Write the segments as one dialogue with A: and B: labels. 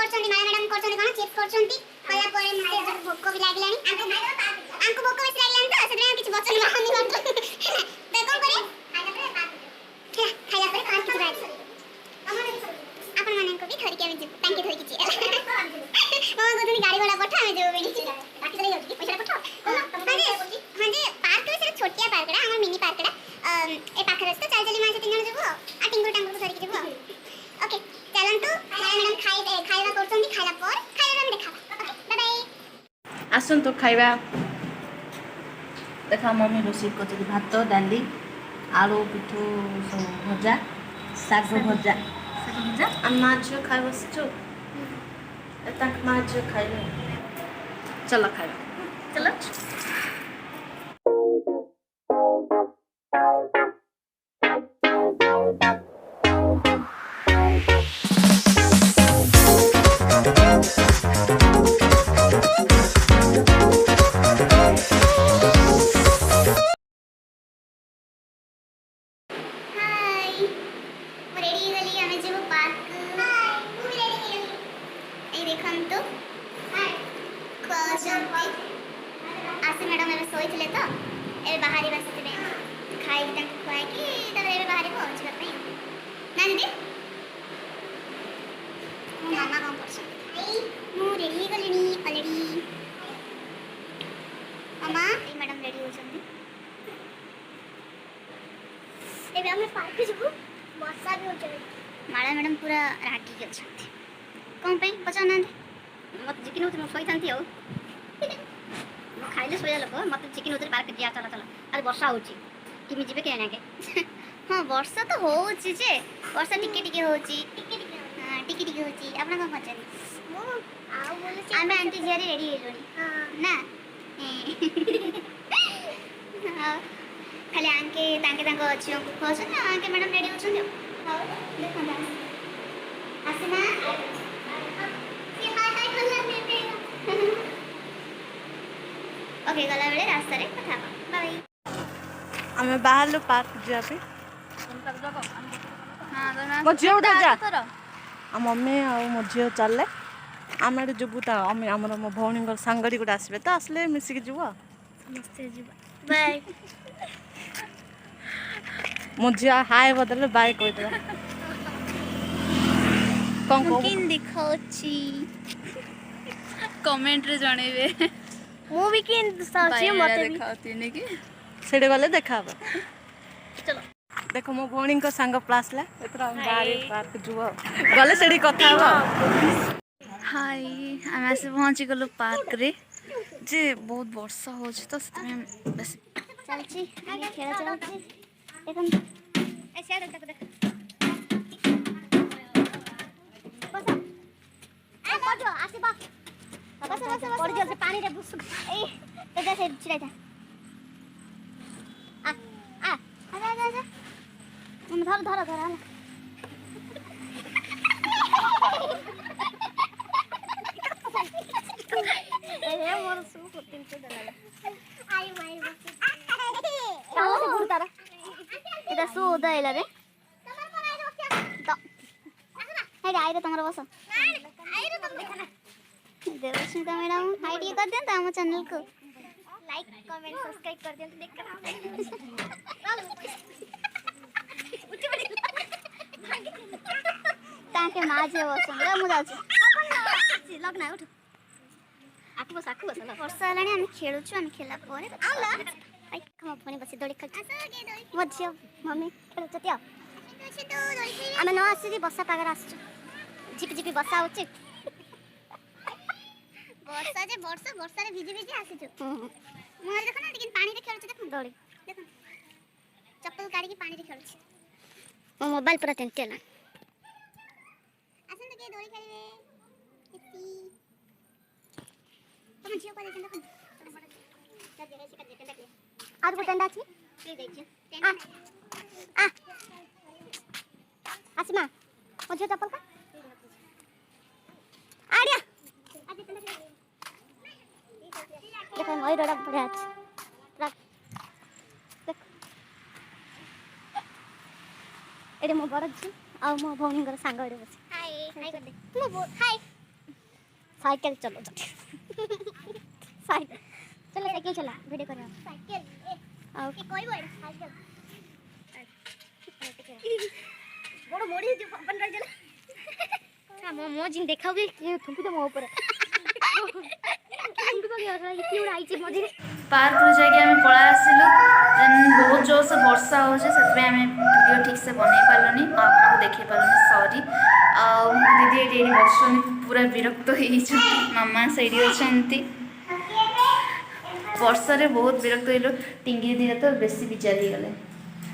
A: करछोंती माला madam करछोंती कोन chips करछोंती कला परे मते भोक भी लागलानी आंको भोक बेस लागलानी तो सेते किछ बचन माहनी करतो ते कोन करे खाइला परे खान किछ बात आपण माने को भी धरि के आमे तांके धरि किछ मामा गोदनी गाड़ी वाला पठा आमे जेबो बेनी बाकी चले जाउची पैसा पठा हां पार्क से छोटिया पार्क रा हमर मिनी पार्क रा ए पाखरे तो चल चली मासे 3 जण जेबो आ टिंगुर टांगुर को धरि के जेबो ओके चलन तो मैडम खाइबा करछोंती खाइला पर खाइला हम देखा ओके बाय बाय
B: आसन तो खाइबा देखा मम्मी रोषेई करछी भात डाली आलू पिठू सब भजा साग भजा अम्मा जो खाइ बसचो तक मां जो खाइले चलो खाइबा चलो
A: आसे मैडम एबे सोई थिले तो एबे बाहरी बसते बे खाई तक खुआई कि तब एबे बाहरी पहुंच गए ना दीदी मामा कौन करछ मु रेडी गलिनी ऑलरेडी मामा ए मैडम रेडी हो छथि एबे हम पार्क जबु वर्षा भी हो जाए माला मैडम पूरा रागी गेल छथि कोन पे पचा ना मत जिकिन उत सोई थांती हो खाइले सोया लोक मत चिकन उधर पार्क दिया चला चला आज वर्षा होची किमि जिबे के नाके हां वर्षा तो होची जे वर्षा टिके टिके होची हां टिके टिके होची आपना कोन पचारी मो आउ बोले आमे आंटी जियारी रेडी हेलोनी हां ना हां खाली आंके तांके तांको छियो को खोस ना आंके मैडम रेडी होछन हां देखो ना आसना ये हाय हाय कलर में ओके गला बेले रास्ता रे कथा बाय
B: हमें बाहर लो पार्क जा पे
A: हां
B: मो जियो उधर जा आ मम्मी आ मो जियो चलले आमे जबु ता हमर मो भौणी घर संगड़ी गुड आसबे त असले मिसी के जबु
A: समस्त जीवा बाय
B: मो जियो हाय बदले बाय कहतला कोन को
A: किन दिखाउची
C: कमेंट रे जणेबे
A: मु भी किन साची मते भी
C: देखाउती ने कि
B: सेडे गले देखाब
A: चलो
B: देखो मो भौणी को संग प्लासला एतरा बाहर पार्क जुवा गले सेडी कथा हो
C: हाय हम आसे पहुंची गलो पार्क रे जे बहुत वर्षा हो छ तो सते बस
A: चलची आगे खेला चलची देखन ऐसे आ तक देख बस आ पड़ो आसे बा बस पड़ गयो से पानी रे बुस ए एदा से छिड़ा जा आ आ आजा हम धर धर धर ए मोर सु कुटिन से दला आई माई बस ओ तारा एदा सु उदाइला रे तमर पर आई रख तो हे आई रे तमर बस आई रे तुम देखना देवस्मिता मैडम हाइड कर दें तो हम चैनल को लाइक कमेंट सब्सक्राइब कर दें देख कर ताके माजे बस मु जाउछी लगना उठ आकु बस ल वर्षा लानी हम खेलुछु हम खेला परे आला आई हम फोन बस दोड़ी खेल मझियो मम्मी खेलुछ त्यो आमे न आसी बसा पागर आसछु झिपि झिपि बसा होछि वर्षा जे वर्षा रे भिजी भिजी आसी छु मोर देखो ना लेकिन पानी रे खेलुछ देखो दोड़ी देखो चप्पल काढ़ी के पानी रे खेलुछ मो मोबाइल पूरा टेंटेला आसन तो के दोड़ी खेलबे इति तुम जियो को देखन देखो कर दे से कर दे आज को टेंडा छी ले दे छी आ आसमा मुझे चप्पल का आड़िया आज टेंडा देखो मोई रोड पड़े आज रख देख एडे मो बड़ छी आ मो भौणी घर सांग एडे बस हाय हाय कर दे मो हाय साइकिल चलो साइकिल चलो साइकिल चला वीडियो कर साइकिल आओ कोई बोल साइकिल बड़ मोड़ी जो बन रहा चला हां मो जिन देखाओगे थुंपी तो मो ऊपर थुंपी तो गया इतनी उड़ा आईची मझी
C: पार्क रे जाके हमें पळा आसिलु देन बहुत जोर से वर्षा हो जे सेतबे हमें वीडियो ठीक से बनै पालनी आपको देखै पालनी सॉरी दीदी एडी बसनी पूरा विरक्त हो मामा सेडी अछंती वर्षा रे बहुत विरक्त होइलो टिंगी दिया तो बेसी विचार ही गले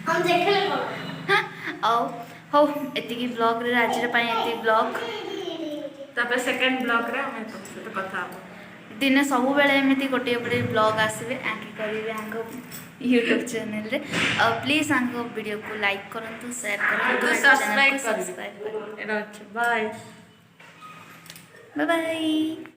A: हम देखले
C: हां आओ हो एतिकी ब्लॉग रे आज रे पई एति ब्लॉग
B: तापर सेकंड ब्लॉग रे हम तो कथा
C: दिन सब बेले एमती गोटे गोटे ब्लॉग आसवे आंकी करेंगे आंक यूट्यूब चैनल रे प्लीज आंक वीडियो को लाइक करंतु शेयर करंतु
B: subscribe
C: subscribe
B: bye
C: bye bye